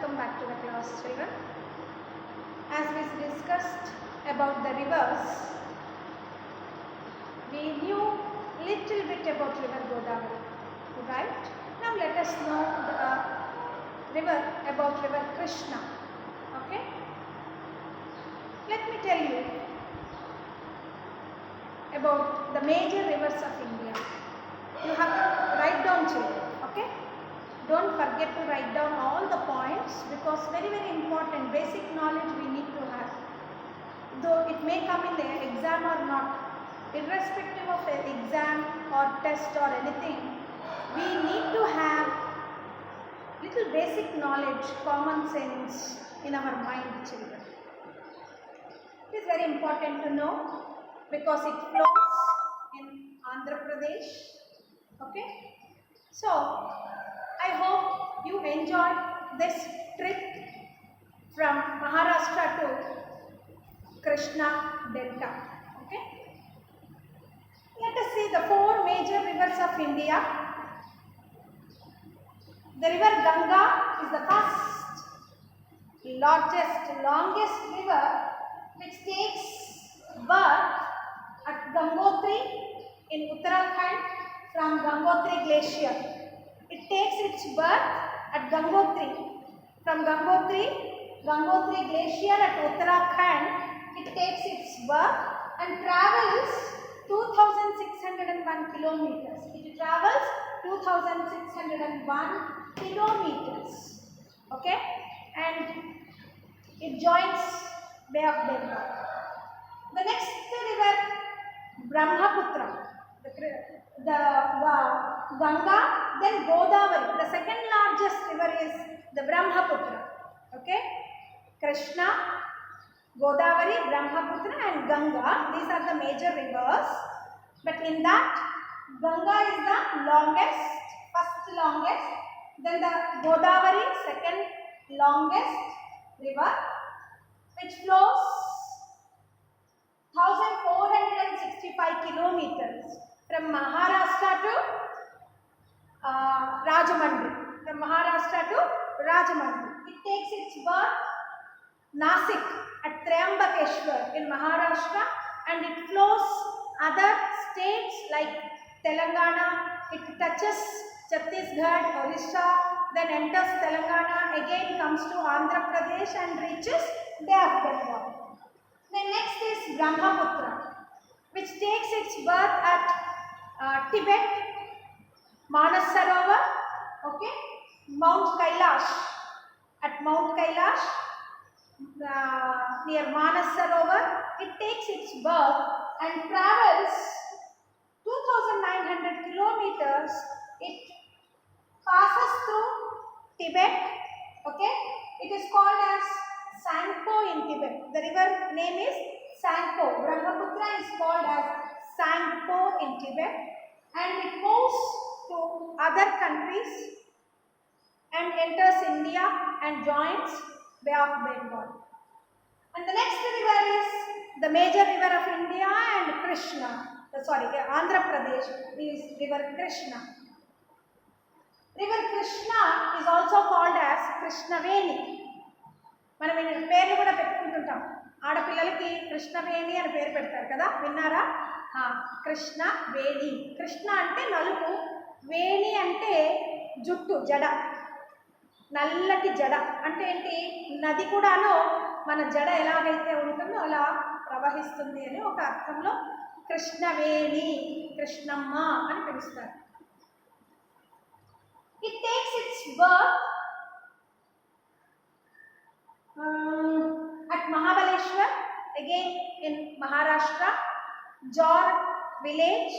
welcome back to the class, children. As we discussed about the rivers, we knew little bit about river Godavari, right? Now let us know about river Krishna. Okay? Let me tell you about the major rivers of India. You have to write down, children. Okay? Don't forget to write down all the points, because very important basic knowledge we need to have. Though it may come in the exam or not, irrespective of an exam or test or anything, we need to have little basic knowledge, common sense in our mind, children. It is very important to know because it flows in Andhra Pradesh. Okay? So, I hope you enjoyed this trip from Maharashtra to Krishna Delta. Okay? Let us see the four major rivers of India. The river Ganga is the first, longest river which takes birth at Gangotri in Uttarakhand from Gangotri Glacier. It takes its birth at Gangotri. From Gangotri Glacier at Uttarakhand, it takes its birth and travels 2,601 kilometers. It travels 2,601 kilometers. Okay? And it joins Bay of Bengal. The next river, Brahmaputra. The Ganga, then Godavari. The second largest river is the Brahmaputra. Okay? Krishna, Godavari, Brahmaputra and Ganga. These are the major rivers. But in that, Ganga is the longest, first longest. Then the Godavari, second longest river, which flows 1,465 kilometers from Maharashtra to Rajahmundry. From Maharashtra to Rajahmundry. It takes its birth Nasik at Triambakeshwar in Maharashtra, and it flows other states like Telangana. It touches Chhattisgarh, Orissa, then enters Telangana, again comes to Andhra Pradesh and reaches Bay of Bengal. Then next is Brahmaputra, which takes its birth at Tibet, Manasarovar, okay, Mount Kailash. At Mount Kailash, near Manasarovar, it takes its birth and travels 2,900 kilometers. It passes through Tibet. Okay, it is called as Sangpo in Tibet. The river name is Sangpo. Brahmaputra is called as Sangpo in Tibet, and it moves to other countries and enters India and joins Bay of Bengal. And the next river is the major river of India and Andhra Pradesh is river Krishna. River Krishna is also called as Krishnaveni. మనం పేర్లు కూడా పెట్టుకుంటుంటాం. ఆడపిల్లలకి కృష్ణవేణి అని పేరు పెడతారు కదా, విన్నారా? కృష్ణవేణి. కృష్ణ అంటే నలుపు, వేణి అంటే జుట్టు, జడ, నల్లటి జడ. అంటే ఏంటి? నది కూడాను మన జడ ఎలాగైతే ఉంటుందో అలా ప్రవహిస్తుంది అని ఒక అర్థంలో కృష్ణవేణి, కృష్ణమ్మ అని పిలుస్తారు. It takes its birth at Mahabaleshwar, again in Maharashtra, Jor village,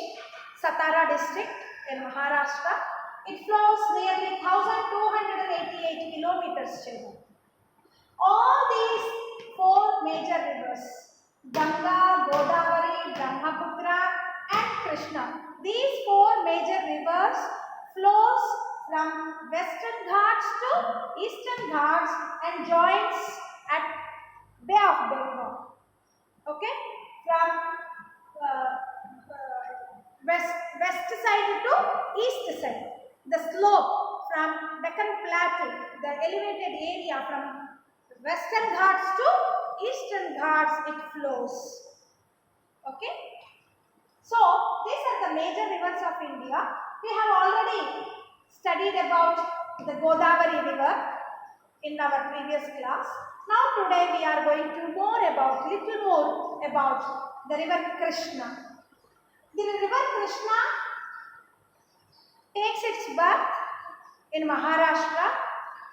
Satara district in Maharashtra. It flows nearly 1,288 kilometers, children. All these four major rivers, Ganga, Godavari, Brahmaputra and Krishna, these four major rivers flows from Western Ghats to Eastern Ghats and joins at Bay of Bengal. Okay? From west side to east side. The slope from Deccan Plateau, the elevated area from Western Ghats to Eastern Ghats, it flows. Okay. So these are the major rivers of India. We have already studied about the Godavari river in our previous class. Now today we are going to little more about the river Krishna. The river Krishna takes its birth in Maharashtra.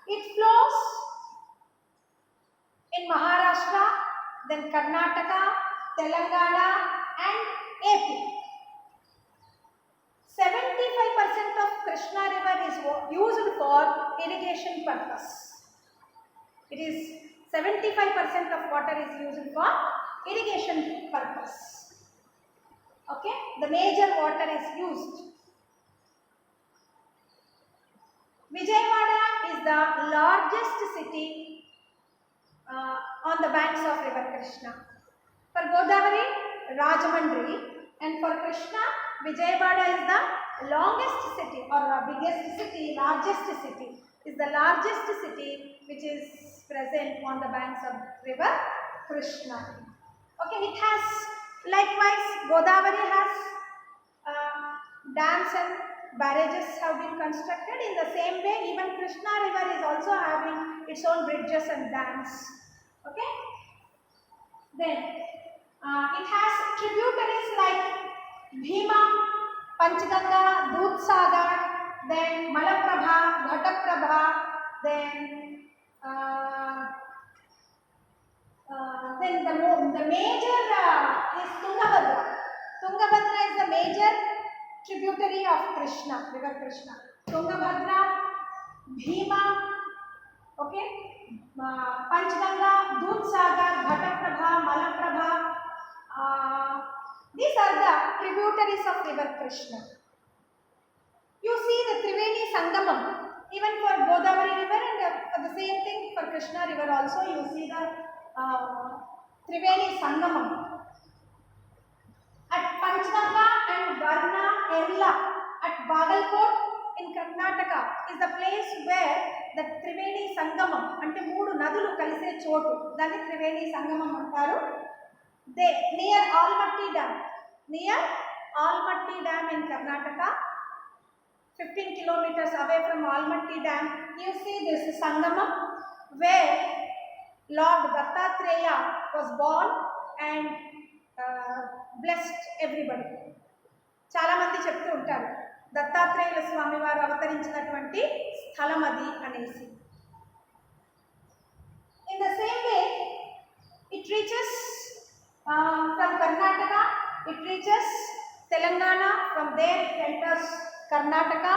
It flows in Maharashtra, then Karnataka, Telangana and AP. 75% of Krishna river is used for irrigation purpose. It is 75% of water is used for irrigation purpose. Okay, the major water is used. Vijayawada is the largest city on the banks of river Krishna. For Godavari, Rajahmundry, and for Krishna, Vijayawada is the longest city or the biggest city, largest city, is the largest city which is present on the banks of river Krishna. Okay, it has likewise Godavari has dams and barrages have been constructed. In the same way, even Krishna river is also having its own bridges and dams. Okay. Then it has tributaries like Bhima, Panchganga, Dudhsagar, then Malaprabha, Ghataprabha, then the major is Tungabhadra. Tungabhadra is the major tributary of Krishna, river Krishna. Tungabhadra, Bhima, okay, Panchganga, Dudhsagar, Ghataprabha, Malaprabha. These are the tributaries of river Krishna. You see the Triveni Sangamam. Even for Godavari river and for the same thing for Krishna river also, you see the Triveni Sangamam. At Panchganga and Varna Erla at Bagalkot in Karnataka is the place where the Triveni Sangamam, ante moodu nadulu kalise chotu, dani Triveni Sangamam antaru. Near Almatti Dam in Karnataka, 15 kilometers away from Almatti Dam, you see this Sangamam where Lord Dattatreya was born and blessed everybody. చాలా మంది చెప్తూ ఉంటారు దత్తాత్రేయుల స్వామి వారు అవతరించినటువంటి స్థలం అది అనేసి. In the same way, it reaches from Karnataka, it reaches Telangana, from there it enters Telangana,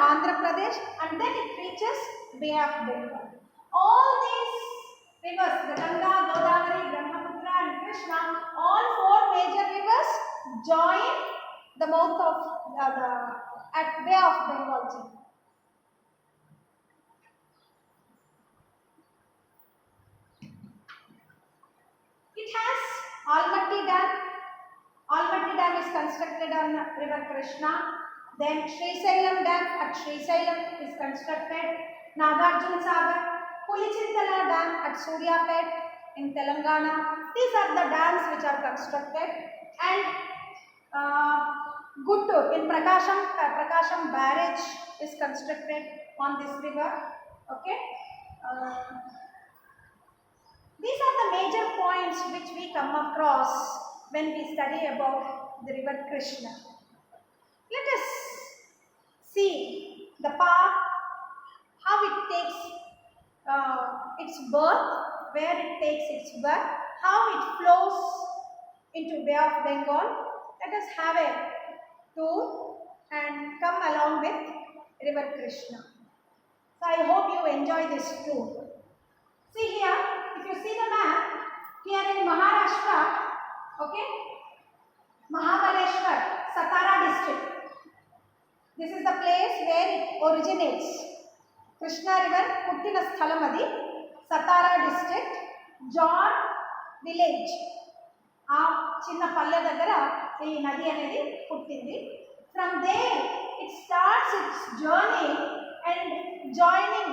Andhra Pradesh, and then it reaches Bay of Bengal. All these rivers, the Ganga, Godavari, Brahmaputra and Krishna, all four major rivers join the mouth of at Bay of Bengal. It has Almatti Dam. Almatti Dam is constructed on river Krishna. Then Srisailam Dam at Srisailam is constructed. Nagarjuna Sagar, Pulichintala Dam at Suryapet in Telangana. These are the dams which are constructed. And Guttur in Prakasham barrage is constructed on this river. Okay. These are the major points which we come across when we study about the river Krishna. Let us see the path, how it takes its birth, where it takes its birth, how it flows into Bay of Bengal. Let us have a tour and come along with river Krishna. So I hope you enjoy this tour. See here, if you see the map, here in Maharashtra, okay, Mahabaleshwar, Satara district. This is the place where it originates. Krishna river, Puttina Sthalamadi, Satara district, John village. ఆ చిన్న పల్లె దగ్గర ఈ నది అనేది పుట్టింది. From there it starts its journey and joining,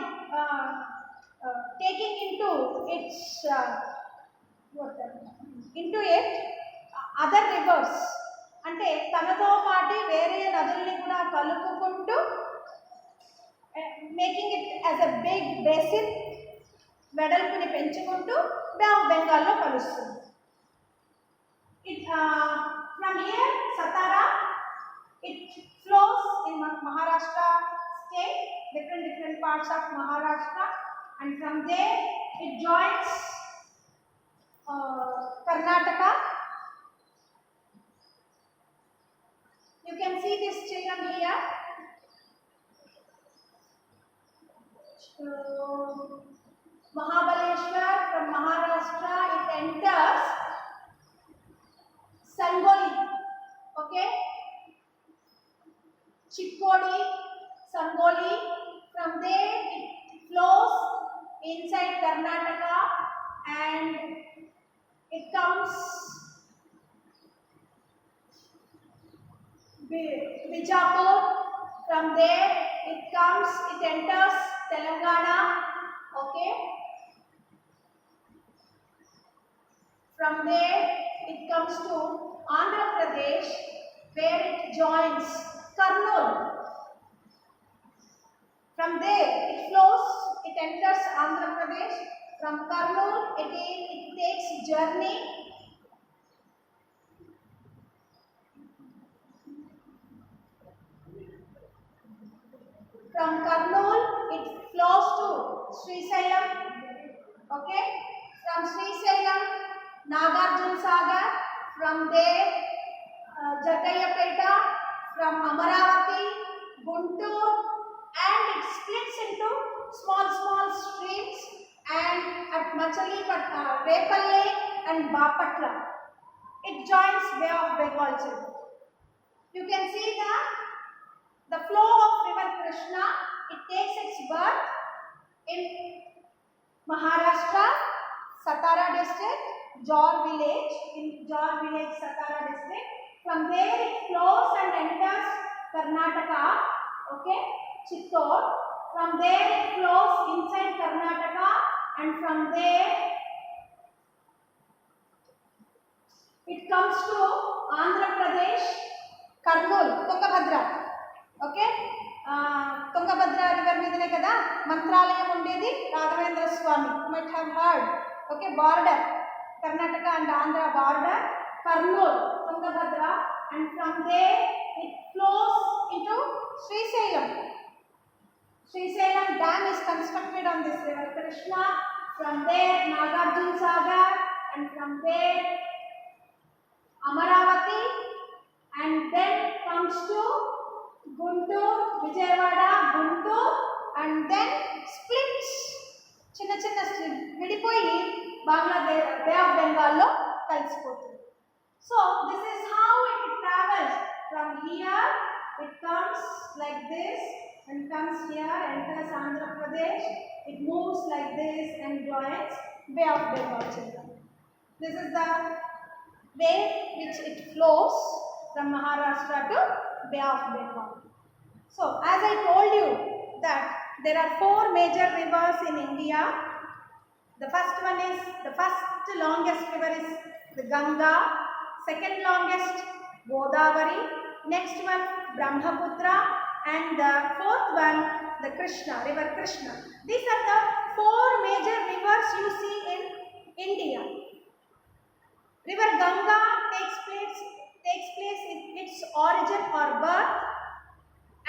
taking into its into it other rivers. అంటే తనతో పాటు వేరే నదుల్ని కూడా కలుపుకుంటూ making it as a big basin, వెడల్పుని పెంచుకుంటూ బే ఆఫ్ బెంగాల్లో కలుస్తుంది. It from here Satara, it flows in Maharashtra state, different parts of Maharashtra, and from there it joins Karnataka. You can see this children here. Mahabaleshwar, from Maharashtra it enters Sangoli, okay, Chikkodi, Sangoli. From there it flows inside Karnataka and it comes Bijapur. From there it enters Telangana, okay. From there it comes to Andhra Pradesh, where it joins Kurnool. From there it flows, it enters Andhra Pradesh. From Kurnool it takes journey from Kurnool it flows to Srisailam, okay. From Srisailam Nagarjuna Sagar, from there Jagayapeta, from Amaravati, Guntur, and it splits into small streams, and at Machalipatta, Repalle and Bapatla it joins Bay of Bengal children. You can see the flow of river Krishna. It takes its birth in Maharashtra, Satara district, Jor village, Satara district. From there it flows and enters Karnataka, okay, Chittor. From there it flows inside Karnataka, and from there it comes to Andhra Pradesh, Kurnool, Tungabhadra, okay. Tungabhadra river మీదనే కదా మంత్రాలయం ఉండేది, Raghavendra Swami, you might have heard, okay. Border, Karnataka and Andhra border, Kurnool, Tungabhadra, and from there it flows into Srisailam. Srisailam dam is constructed on this river Krishna. From there Nagarjuna Sagar, and from there Amaravati, and then comes to Guntur, Vijayawada, Guntur, and then splits చిన్న విడిపోయి Bangladesh, Bay of Bengal లో కలిసిపోతుంది. So this is how it travels. From here it comes like this and comes here, enters Andhra Pradesh. It moves like this and joins Bay of Bengal children. This is the way which it flows from Maharashtra to Bay of Bengal. So as I told you that there are 4 major rivers in India. The first longest river is the Ganga, second longest Godavari, next one Brahmaputra, and the fourth one the river Krishna. These are the 4 major rivers you see in India. River Ganga takes place in its origin or birth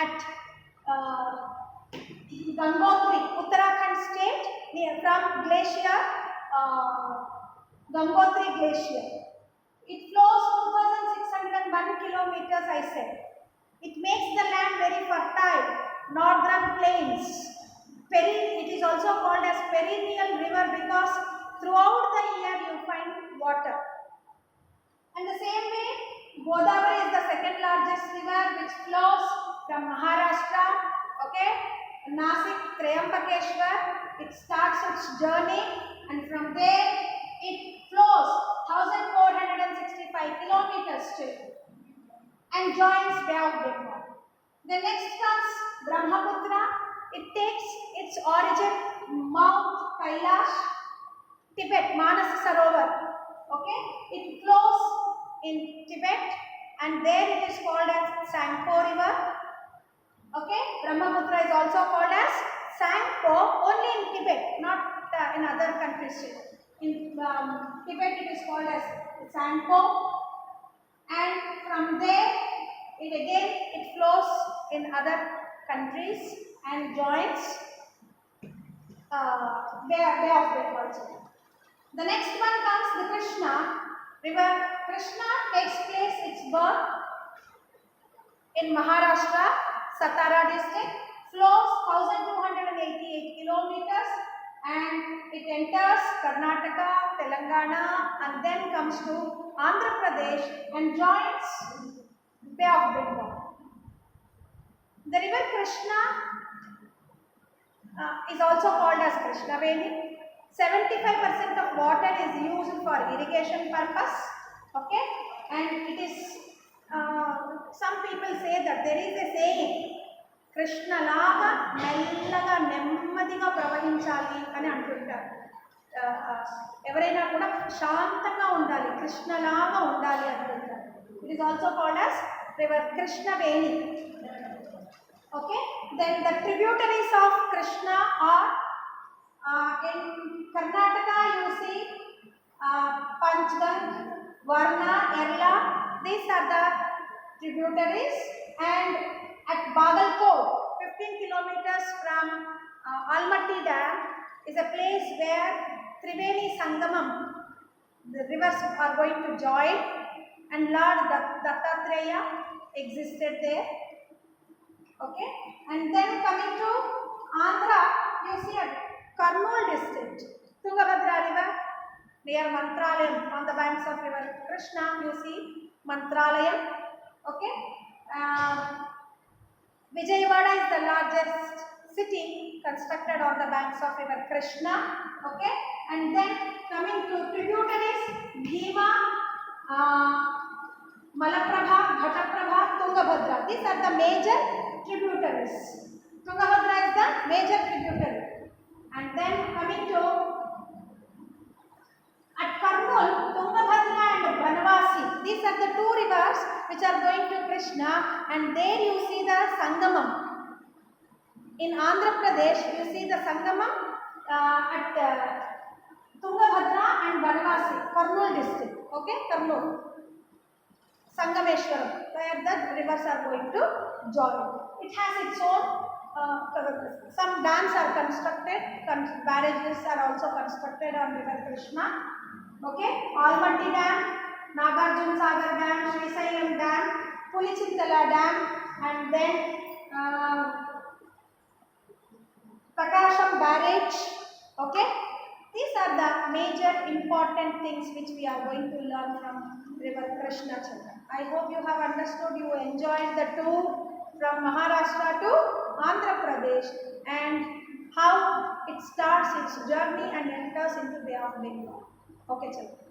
at Gangotri, Uttarakhand state, from glacier, Gangotri glacier. It flows 2601 kilometers, I said. It makes the land very fertile, northern plains. It is also called as perennial river because throughout the year you find water. And the same way, Godavari is the second largest river which flows from Maharashtra, okay, Nasik, Triambakeshwar. It starts its journey, and from there it flows 1465 kilometers and joins Bay of Bengal. Then next comes Brahmaputra. It takes its origin Mount Kailash, Tibet, Manas Sarovar. Okay, it flows in Tibet, and there it is called as Sangpo River. Okay, Brahmaputra is also called as Sangpo only in Tibet, not in other countries. In Tibet it is called as Sangpo, and from there it flows in other countries and joins Bay of Bengal. The next one comes the Krishna river. Krishna takes place its birth in Maharashtra, Satara district, flows 1288 kilometers, and it enters Karnataka, Telangana, and then comes to Andhra Pradesh and joins Bay of Bengal. The river Krishna is also called as Krishnaveni. 75% of water is used for irrigation purpose. Okay, and it is some people say that there is a saying, Krishna laga mellaga nemmadiga pravahinchali ani antuntaru. ఎవరైనా కూడా శాంతంగా ఉండాలి, కృష్ణలాగా ఉండాలి అంటుంటారు. It is also called as river Krishnaveni. Okay, then the tributaries of Krishna are in Karnataka you see Panchganga, Varna, Erla. These are the tributaries, and at Bagalkot, 15 kilometers from Almaty Dam, is a place where Triveni Sangamam, the rivers are going to join, and Lord Dattatreya existed there. Okay, and then coming to Andhra, you see at Kurnool district, Tungabhadra river near Mantralayam, on the banks of river Krishna, you see Mantralayam. Okay, Vijayawada is the largest city constructed on the banks of river Krishna. Okay, and then coming to tributaries, Bhima, Malaprabha, Ghataprabha, Tungabhadra. These are the major tributaries. Tungabhadra is the major tributary. And then coming to at Kurnool, Tungabhadra and Banavasi. These are the two rivers which are going to Krishna, and there you see the Sangamam. In Andhra Pradesh, you see the Sangamam at Tungabhadra and Banavasi, Kurnool district. Okay, Kurnool, Sangameshwaram, where the rivers are going to join. It has its own, some dams are constructed, barrages are also constructed on river Krishna. Okay, Almaty Dam, Nagarjuna Sagar Dam, Srisailam Dam, Pulichintala Dam, and then Prakasham Barrage. Okay, these are the major important things which we are going to learn from river Krishna. Children, I hope you have understood, you enjoyed the tour from Maharashtra to Andhra Pradesh and how it starts its journey and enters into Bay of Bengal. Okay, children.